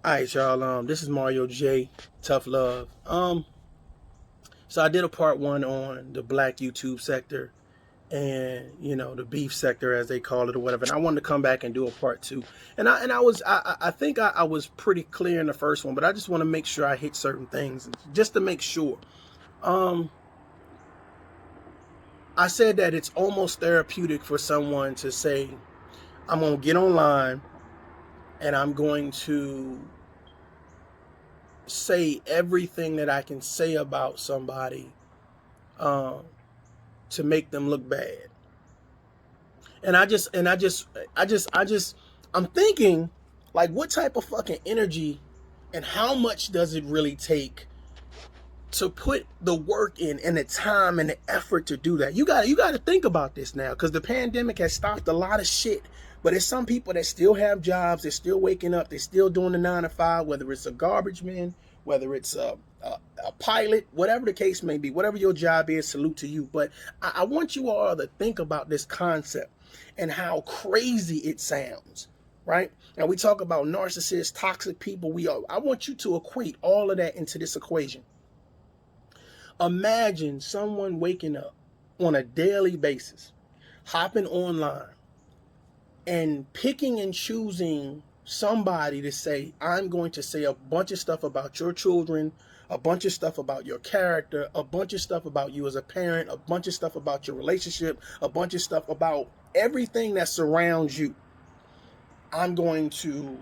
All right, y'all. This is Mario J. Tough Love. So I did a part one on the black YouTube sector and the beef sector as they call it or whatever. And I wanted to come back and do a part two. And I think I was pretty clear in the first one, but I just want to make sure I hit certain things just to make sure. Um, I said that it's almost therapeutic for someone to say, "I'm gonna get online and I'm going to say everything that I can say about somebody um, to make them look bad." And I'm thinking, like, what type of fucking energy and how much does it really take to put the work in and the time and the effort to do that? You got to think about this now, because the pandemic has stopped a lot of shit. But there's some people that still have jobs, they're still waking up, they're still doing the 9 to 5, whether it's a garbage man, whether it's a pilot, whatever the case may be, whatever your job is, salute to you. But I want you all to think about this concept and how crazy it sounds, right? Now we talk about narcissists, toxic people. I want you to equate all of that into this equation. Imagine someone waking up on a daily basis, hopping online, and picking and choosing somebody to say, "I'm going to say a bunch of stuff about your children, a bunch of stuff about your character, a bunch of stuff about you as a parent, a bunch of stuff about your relationship, a bunch of stuff about everything that surrounds you. I'm going to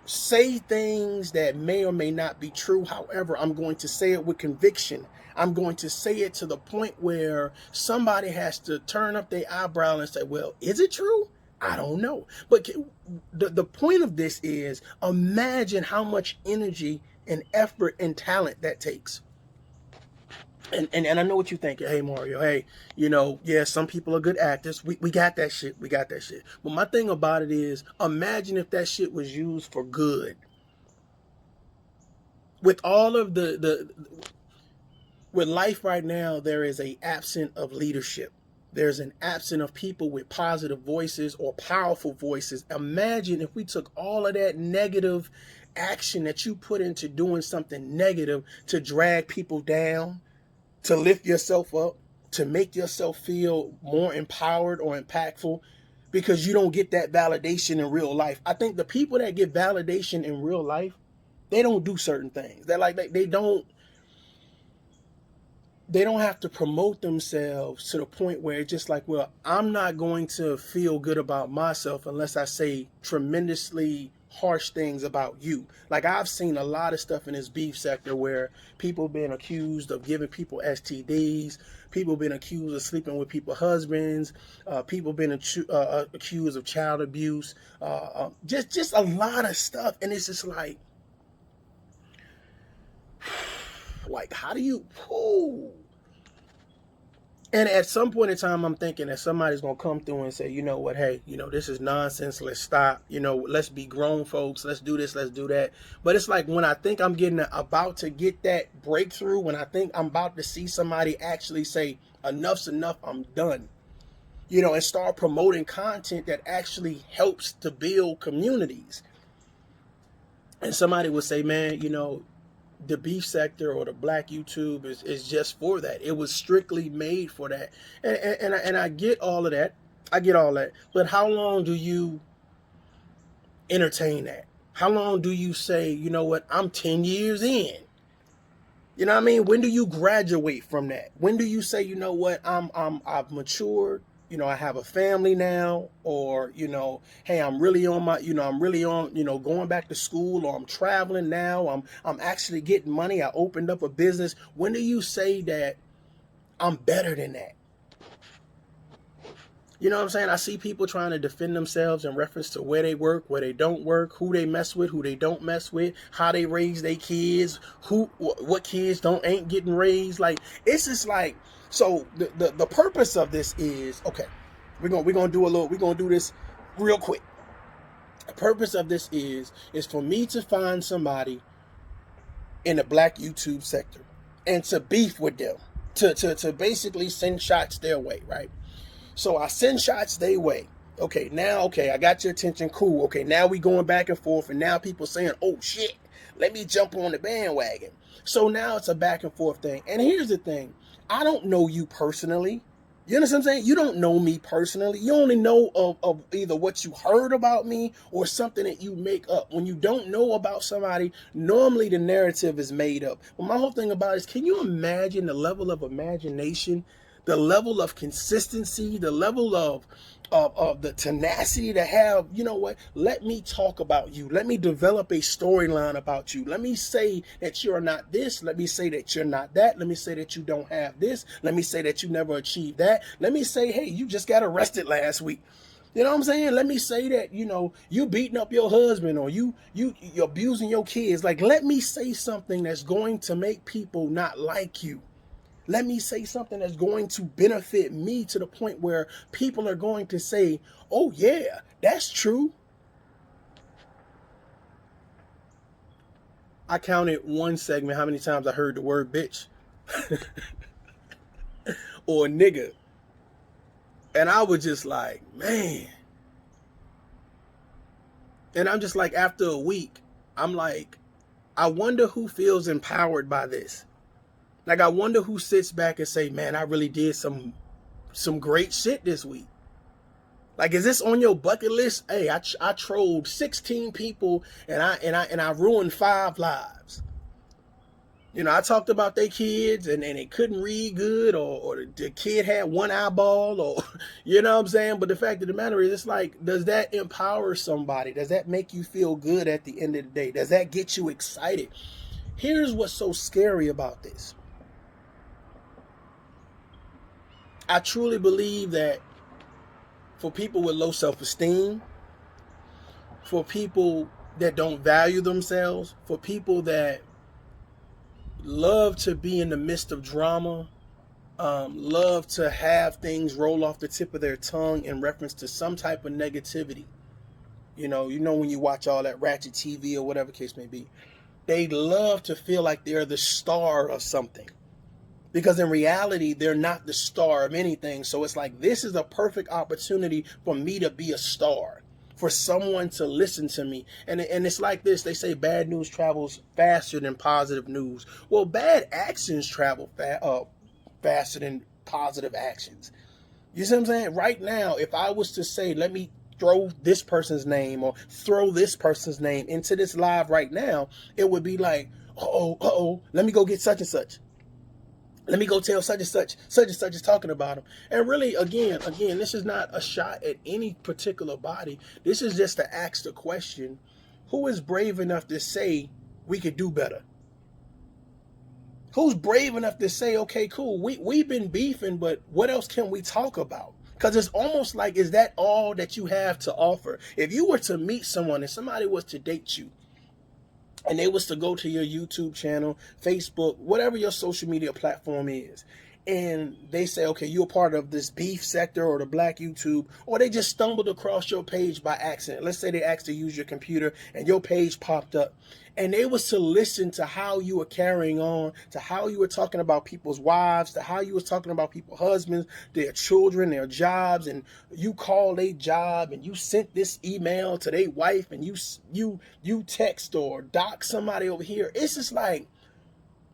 say things that may or may not be true. However, I'm going to say it with conviction. I'm going to say it to the point where somebody has to turn up their eyebrow and say, well, is it true? I don't know." But the point of this is, imagine how much energy and effort and talent that takes. And I know what you're thinking. Hey, Mario, hey, yeah, some people are good actors. We got that shit. We got that shit. But my thing about it is, imagine if that shit was used for good. With all of with life right now, there is a absence of leadership. There's an absence of people with positive voices or powerful voices. Imagine if we took all of that negative action that you put into doing something negative to drag people down, to lift yourself up, to make yourself feel more empowered or impactful, because you don't get that validation in real life. I think the people that get validation in real life, they don't do certain things. They're like they don't have to promote themselves to the point where it's just like, well, I'm not going to feel good about myself unless I say tremendously harsh things about you. Like, I've seen a lot of stuff in this beef sector where people been accused of giving people STDs, people been accused of sleeping with people's husbands, people been accused of child abuse, just a lot of stuff. And it's just like how do you? Ooh. And at some point in time, I'm thinking that somebody's going to come through and say, you know what, hey, this is nonsense. Let's stop. Let's be grown folks. Let's do this. Let's do that. But it's like, when I think I'm about to get that breakthrough, when I think I'm about to see somebody actually say, enough's enough, I'm done, and start promoting content that actually helps to build communities. And somebody would say, man, the beef sector or the black YouTube is just for that. It was strictly made for that. And I get all of that. I get all that. But how long do you entertain that? How long do you say, you know what, I'm 10 years in? You know what I mean? When do you graduate from that? When do you say, you know what, I've matured, I have a family now, or, hey, I'm really on my, I'm really on, going back to school, or I'm traveling now, I'm actually getting money, I opened up a business. When do you say that I'm better than that? You know what I'm saying? I see people trying to defend themselves in reference to where they work, where they don't work, who they mess with, who they don't mess with, how they raise their kids, what kids ain't getting raised. Like, it's just like, so the purpose of this is, okay, we're gonna do this real quick. The purpose of this is for me to find somebody in the black YouTube sector and to beef with them, to basically send shots their way, right? So I send shots their way. Okay, now, okay, I got your attention. Cool. Okay, now we going back and forth, and now people saying, oh shit, let me jump on the bandwagon. So now it's a back and forth thing. And here's the thing, I don't know you personally. You understand what I'm saying? You don't know me personally. You only know of either what you heard about me or something that you make up. When you don't know about somebody, normally the narrative is made up. But my whole thing about it is, can you imagine the level of imagination, the level of consistency, the level of the tenacity to have, you know what, let me talk about you. Let me develop a storyline about you. Let me say that you're not this. Let me say that you're not that. Let me say that you don't have this. Let me say that you never achieved that. Let me say, hey, you just got arrested last week. You know what I'm saying? Let me say that, you know, you beating up your husband, or you're abusing your kids. Like, let me say something that's going to make people not like you. Let me say something that's going to benefit me to the point where people are going to say, oh yeah, that's true. I counted one segment how many times I heard the word bitch or nigga. And I was just like, man. And I'm just like, after a week, I'm like, I wonder who feels empowered by this. Like, I wonder who sits back and say, man, I really did some great shit this week. Like, is this on your bucket list? Hey, I trolled 16 people and I ruined 5 lives. You know, I talked about their kids and they couldn't read good, or the kid had one eyeball, or, you know what I'm saying? But the fact of the matter is, it's like, does that empower somebody? Does that make you feel good at the end of the day? Does that get you excited? Here's what's so scary about this. I truly believe that for people with low self-esteem, for people that don't value themselves, for people that love to be in the midst of drama, love to have things roll off the tip of their tongue in reference to some type of negativity. You know when you watch all that ratchet TV or whatever case may be, they love to feel like they're the star of something. Because in reality, they're not the star of anything. So it's like, this is a perfect opportunity for me to be a star, for someone to listen to me. And it's like this. They say bad news travels faster than positive news. Well, bad actions travel faster than positive actions. You see what I'm saying? Right now, if I was to say, let me throw this person's name or throw this person's name into this live right now, it would be like, let me go get such and such. Let me go tell such and such is talking about him. And really, again, this is not a shot at any particular body. This is just to ask the question, who is brave enough to say we could do better? Who's brave enough to say, okay, cool, we've been beefing, but what else can we talk about? Because it's almost like, is that all that you have to offer? If you were to meet someone and somebody was to date you, and they was to go to your YouTube channel, Facebook, whatever your social media platform is, and they say, okay, you're part of this beef sector or the black YouTube, or they just stumbled across your page by accident. Let's say they asked to use your computer and your page popped up, and they was to listen to how you were carrying on, to how you were talking about people's wives, to how you was talking about people's husbands, their children, their jobs, and you called a job and you sent this email to their wife, and you text or doc somebody over here. It's just like,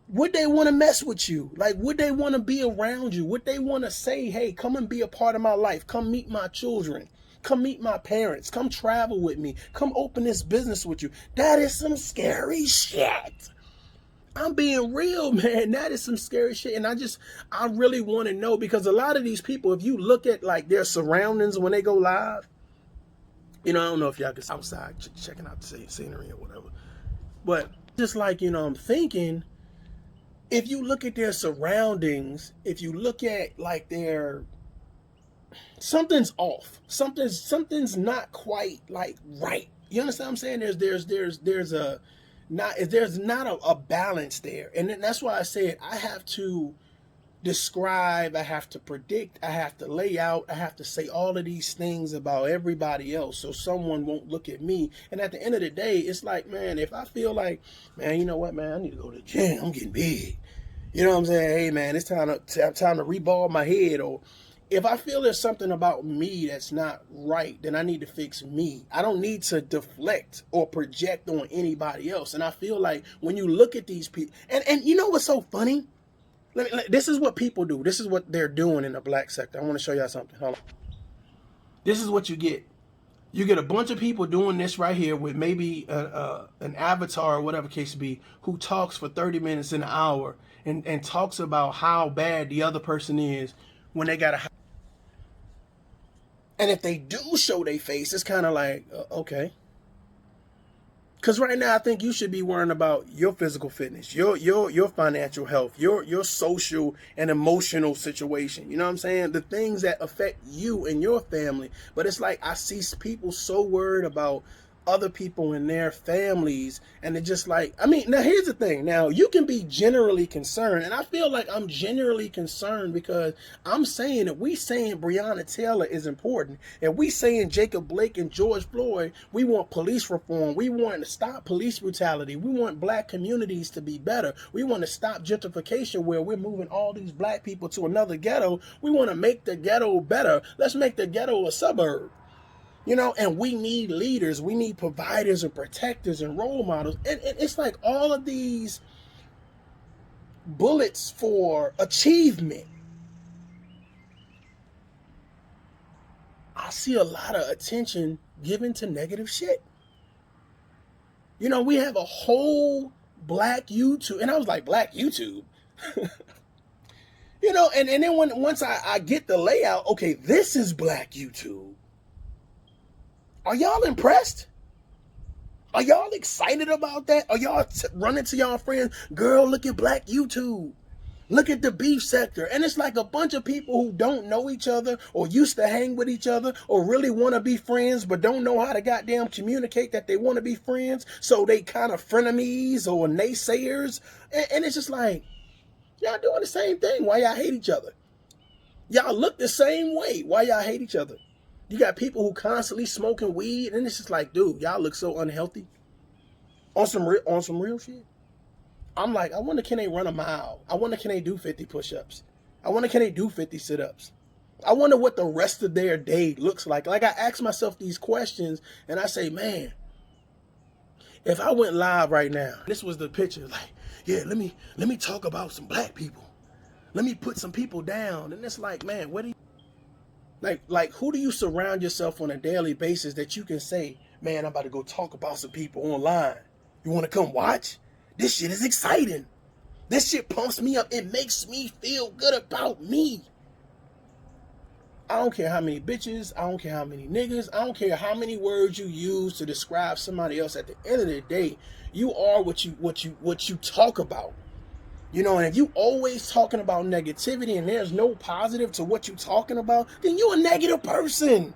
would they want to mess with you? Like, would they want to be around you? Would they want to say, hey, come and be a part of my life. Come meet my children. Come meet my parents. Come travel with me. Come open this business with you. That is some scary shit. I'm being real, man. That is some scary shit. And I really want to know, because a lot of these people, if you look at like their surroundings when they go live, you know, I don't know if y'all can outside checking out the scenery or whatever, but just like, you know, I'm thinking, if you look at their surroundings, if you look at like something's off. Something's not quite like right. You understand what I'm saying? There's not a balance there. And then that's why I said I have to describe, I have to predict, I have to lay out, I have to say all of these things about everybody else so someone won't look at me. And at the end of the day, it's like, man, if I feel like, man, you know what, man, I need to go to the gym, I'm getting big. You know what I'm saying? Hey, man, it's time to reball my head. Or if I feel there's something about me that's not right, then I need to fix me. I don't need to deflect or project on anybody else. And I feel like when you look at these people, and you know what's so funny? This is what people do. This is what they're doing in the black sector. I want to show y'all something. Hold on. This is what you get. You get a bunch of people doing this right here with maybe an avatar or whatever case be, who talks for 30 minutes an hour and talks about how bad the other person is when they got a... And if they do show their face, it's kind of like, okay. Because right now, I think you should be worrying about your physical fitness, your financial health, your social and emotional situation. You know what I'm saying? The things that affect you and your family. But it's like I see people so worried about other people and their families, and it's just like, I mean, now here's the thing. Now you can be generally concerned, and I feel like I'm generally concerned because I'm saying that we saying Breonna Taylor is important, and we saying Jacob Blake and George Floyd, we want police reform, we want to stop police brutality, we want black communities to be better, we want to stop gentrification where we're moving all these black people to another ghetto, we want to make the ghetto better, let's make the ghetto a suburb. You know, and we need leaders, we need providers and protectors and role models. And it's like all of these bullets for achievement. I see a lot of attention given to negative shit. You know, we have a whole black YouTube, and I was like, black YouTube? You know, and then once I get the layout, okay, this is black YouTube. Are y'all impressed? Are y'all excited about that? Are y'all running to y'all friends? Girl, look at black YouTube. Look at the beef sector. And it's like a bunch of people who don't know each other or used to hang with each other or really want to be friends but don't know how to goddamn communicate that they want to be friends. So they kind of frenemies or naysayers. And it's just like, y'all doing the same thing. Why y'all hate each other? Y'all look the same way. Why y'all hate each other? You got people who constantly smoking weed, and it's just like, dude, y'all look so unhealthy. On some real shit. I'm like, I wonder, can they run a mile? I wonder, can they do 50 push-ups? I wonder, can they do 50 sit-ups? I wonder what the rest of their day looks like. Like, I ask myself these questions, and I say, man, if I went live right now, this was the picture, like, yeah, let me talk about some black people. Let me put some people down. And it's like, man, what do you... Like, who do you surround yourself on a daily basis that you can say, man, I'm about to go talk about some people online. You want to come watch? This shit is exciting. This shit pumps me up. It makes me feel good about me. I don't care how many bitches. I don't care how many niggas. I don't care how many words you use to describe somebody else. At the end of the day, you are what you talk about. You know, and if you always talking about negativity and there's no positive to what you talking about, then you're a negative person.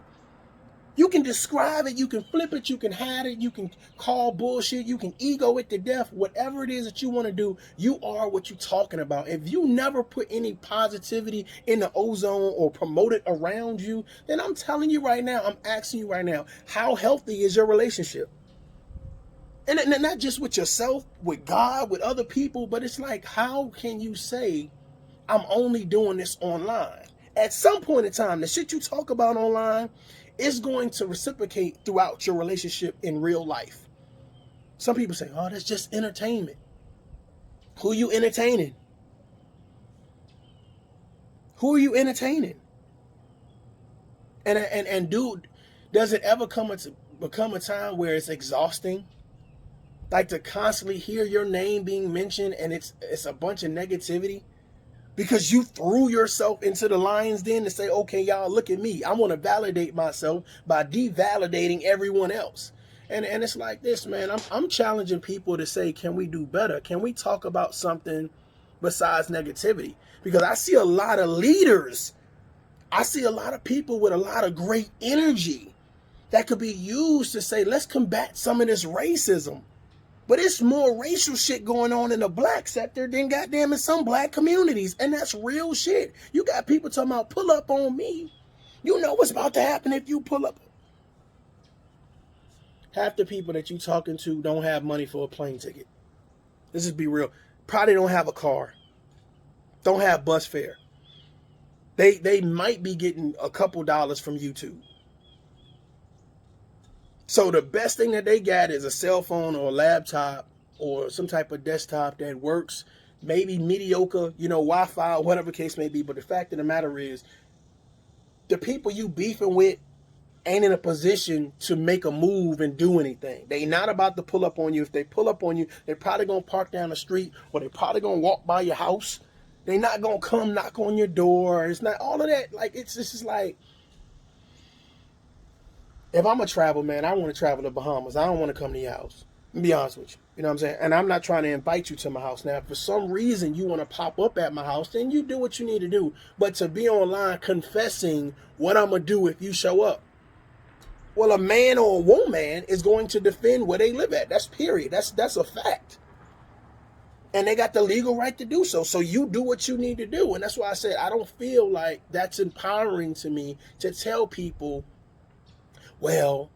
You can describe it, you can flip it, you can hide it, you can call bullshit, you can ego it to death. Whatever it is that you want to do, you are what you're talking about. If you never put any positivity in the ozone or promote it around you, then I'm telling you right now, I'm asking you right now, how healthy is your relationship? And not just with yourself, with God, with other people, but it's like, how can you say, I'm only doing this online? At some point in time, the shit you talk about online is going to reciprocate throughout your relationship in real life. Some people say, oh, that's just entertainment. Who are you entertaining? Who are you entertaining? And dude, does it ever become a time where it's exhausting? Like to constantly hear your name being mentioned and it's a bunch of negativity because you threw yourself into the lion's den to say, okay, y'all, look at me. I want to validate myself by devalidating everyone else. And it's like this, man. I'm challenging people to say, can we do better? Can we talk about something besides negativity? Because I see a lot of leaders. I see a lot of people with a lot of great energy that could be used to say, let's combat some of this racism. But it's more racial shit going on in the black sector than goddamn in some black communities. And that's real shit. You got people talking about pull up on me. You know what's about to happen if you pull up. Half the people that you talking to don't have money for a plane ticket. Let's just be real. Probably don't have a car. Don't have bus fare. They might be getting a couple dollars from YouTube. So the best thing that they got is a cell phone or a laptop or some type of desktop that works, maybe mediocre, Wi-Fi or whatever case may be. But the fact of the matter is, the people you beefing with ain't in a position to make a move and do anything. They not about to pull up on you. If they pull up on you, they're probably going to park down the street, or they're probably going to walk by your house. They're not going to come knock on your door. It's not all of that. Like, it's just like, if I'm a travel man, I want to travel to Bahamas. I don't want to come to your house. To be honest with you. You know what I'm saying? And I'm not trying to invite you to my house. Now, if for some reason you want to pop up at my house, then you do what you need to do. But to be online confessing what I'm going to do if you show up, well, a man or a woman is going to defend where they live at. That's period. That's a fact. And they got the legal right to do so. So you do what you need to do. And that's why I said I don't feel like that's empowering to me to tell people, well,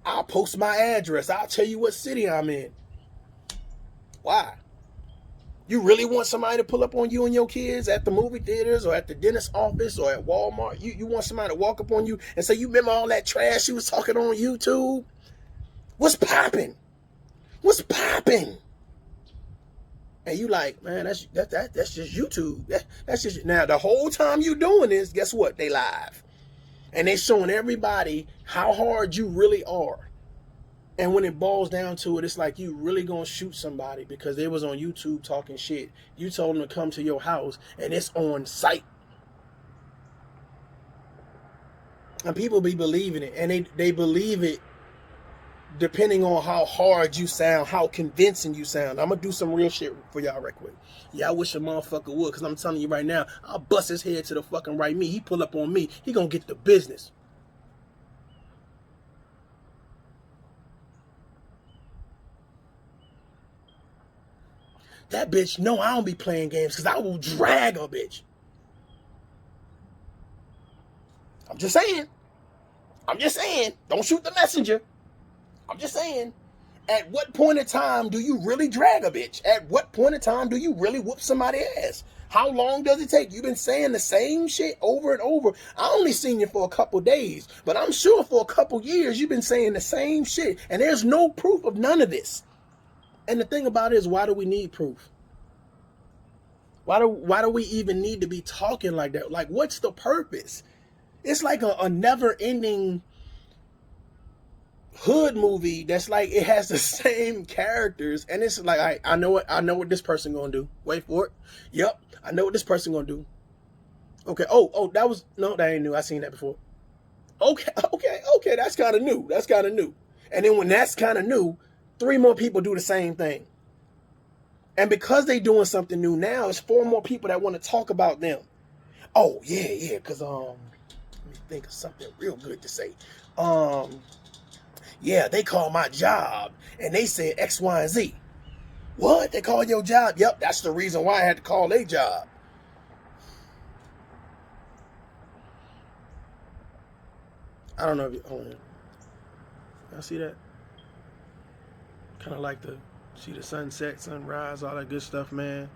I'll post my address. I'll tell you what city I'm in. Why? You really want somebody to pull up on you and your kids at the movie theaters or at the dentist's office or at Walmart? You want somebody to walk up on you and say, you remember all that trash you was talking on YouTube? What's popping? What's popping? And you like, man, that's just YouTube. That's just, now the whole time you doing this, guess what? They live. And they showing everybody how hard you really are. And when it boils down to it, it's like you really gonna shoot somebody because they was on YouTube talking shit. You told them to come to your house and it's on site. And people be believing it. And they believe it depending on how hard you sound, how convincing you sound. I'm gonna do some real shit for y'all right quick. Yeah, I wish a motherfucker would, because I'm telling you right now, I'll bust his head to the fucking right me. He pull up on me, he gonna get the business. That bitch, no, I don't be playing games because I will drag a bitch. I'm just saying. Don't shoot the messenger. I'm just saying. At what point in time do you really drag a bitch? At what point in time do you really whoop somebody's ass? How long does it take? You've been saying the same shit over and over. I only seen you for a couple days, but I'm sure for a couple years you've been saying the same shit, and there's no proof of none of this. And the thing about it is, why do we need proof? Why do we even need to be talking like that? Like, what's the purpose? It's like a never-ending hood movie that's like, it has the same characters, and it's like, I know what this person gonna do. Wait for it. Yep, I know what this person gonna do. Okay. Oh, that ain't new. I seen that before. Okay. That's kind of new. And then when that's kind of new, 3 more people do the same thing. And because they doing something new now, it's 4 more people that want to talk about them. Oh, yeah, because, let me think of something real good to say. Yeah, they called my job, and they said X, Y, and Z. What? They called your job? Yep, that's the reason why I had to call their job. I don't know if you, y'all see that? Kind of like to see the sunset, sunrise, all that good stuff, man.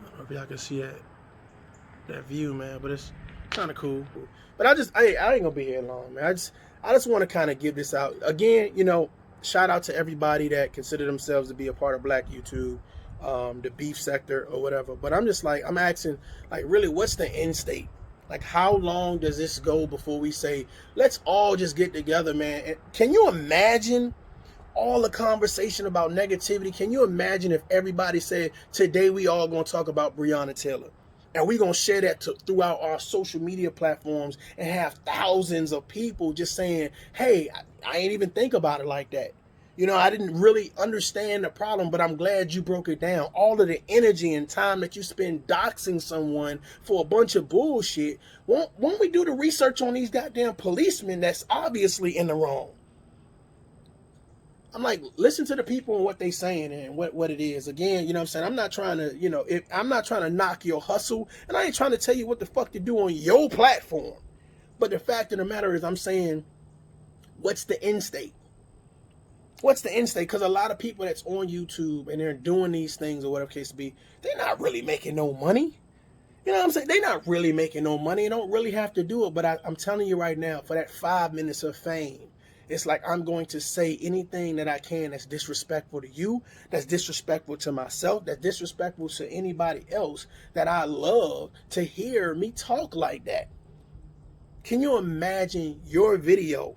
I don't know if y'all can see that view, man, but it's kind of cool. But I ain't gonna be here long, man. I just want to kind of give this out again. Shout out to everybody that consider themselves to be a part of Black YouTube, the beef sector or whatever. But I'm just like, I'm asking, like, really, what's the end state? Like, how long does this go before we say, let's all just get together, man? And can you imagine all the conversation about negativity? Can you imagine if everybody said, today we all gonna talk about Breonna Taylor, and we gonna share that throughout our social media platforms and have thousands of people just saying, hey, I ain't even think about it like that. I didn't really understand the problem, but I'm glad you broke it down. All of the energy and time that you spend doxing someone for a bunch of bullshit, won't we do the research on these goddamn policemen that's obviously in the wrong? I'm like, listen to the people and what they saying and what it is. Again, you know what I'm saying? I'm not trying to, I'm not trying to knock your hustle, and I ain't trying to tell you what the fuck to do on your platform. But the fact of the matter is, I'm saying, what's the end state? What's the end state? Because a lot of people that's on YouTube and they're doing these things or whatever case be, they're not really making no money. You know what I'm saying? They're not really making no money. They don't really have to do it. But I'm telling you right now, for that 5 minutes of fame, it's like I'm going to say anything that I can that's disrespectful to you, that's disrespectful to myself, that's disrespectful to anybody else that I love to hear me talk like that. Can you imagine your video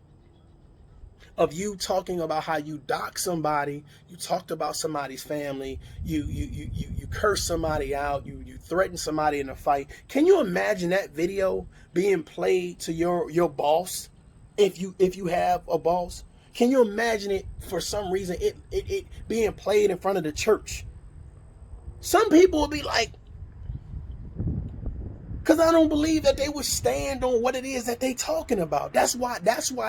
of you talking about how you dox somebody, you talked about somebody's family, you curse somebody out, you threaten somebody in a fight? Can you imagine that video being played to your boss, if you have a boss? Can you imagine it for some reason it being played in front of the church? Some people will be like, because I don't believe that they would stand on what it is that they talking about. That's why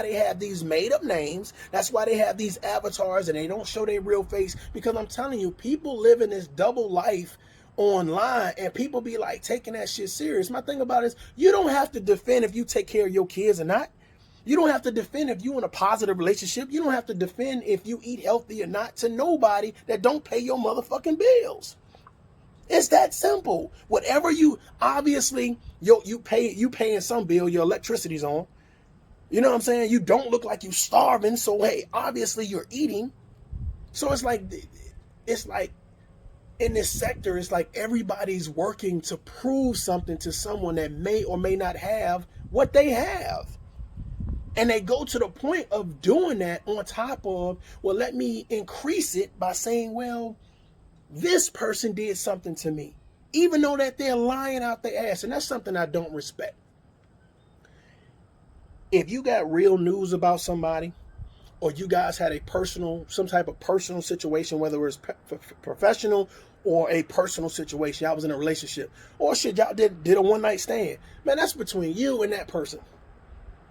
they have these made up names. That's why they have these avatars and they don't show their real face. Because I'm telling you, people live in this double life online and people be like taking that shit serious. My thing about it is, you don't have to defend if you take care of your kids or not. You don't have to defend if you're in a positive relationship. You don't have to defend if you eat healthy or not to nobody that don't pay your motherfucking bills. It's that simple. Whatever you, obviously, you paying some bill, your electricity's on. You know what I'm saying? You don't look like you starving, so hey, obviously you're eating. So it's like in this sector, it's like everybody's working to prove something to someone that may or may not have what they have. And they go to the point of doing that on top of, well, let me increase it by saying, well, this person did something to me, even though that they're lying out their ass. And that's something I don't respect. If you got real news about somebody, or you guys had some type of personal situation, whether it was professional or a personal situation, y'all was in a relationship, or shit, y'all did a one night stand, man, that's between you and that person.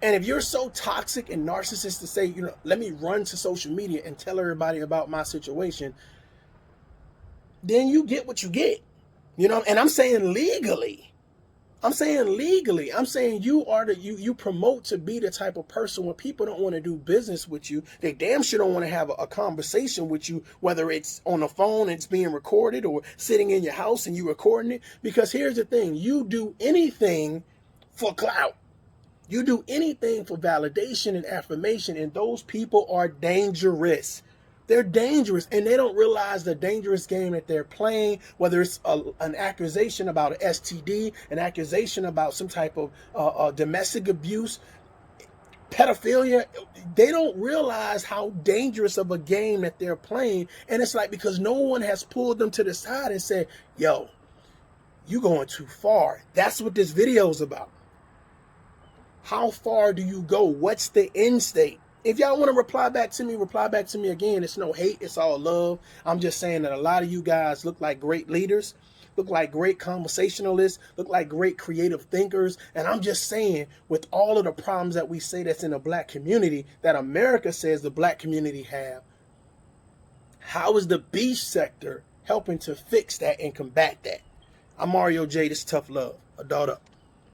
And if you're so toxic and narcissistic to say, let me run to social media and tell everybody about my situation, then you get what you get, and I'm saying legally. I'm saying you promote to be the type of person when people don't want to do business with you. They damn sure don't want to have a conversation with you, whether it's on the phone, it's being recorded, or sitting in your house and you recording it. Because here's the thing, you do anything for clout. You do anything for validation and affirmation, and those people are dangerous. They're dangerous, and they don't realize the dangerous game that they're playing, whether it's an accusation about an STD, an accusation about some type of domestic abuse, pedophilia. They don't realize how dangerous of a game that they're playing. And it's like, because no one has pulled them to the side and said, yo, you going too far. That's what this video is about. How far do you go? What's the end state? If y'all want to reply back to me again. It's no hate, it's all love. I'm just saying that a lot of you guys look like great leaders, look like great conversationalists, look like great creative thinkers. And I'm just saying, with all of the problems that we say that's in the black community, that America says the black community have, how is the beach sector helping to fix that and combat that? I'm Mario J. This is Tough Love. Adult up.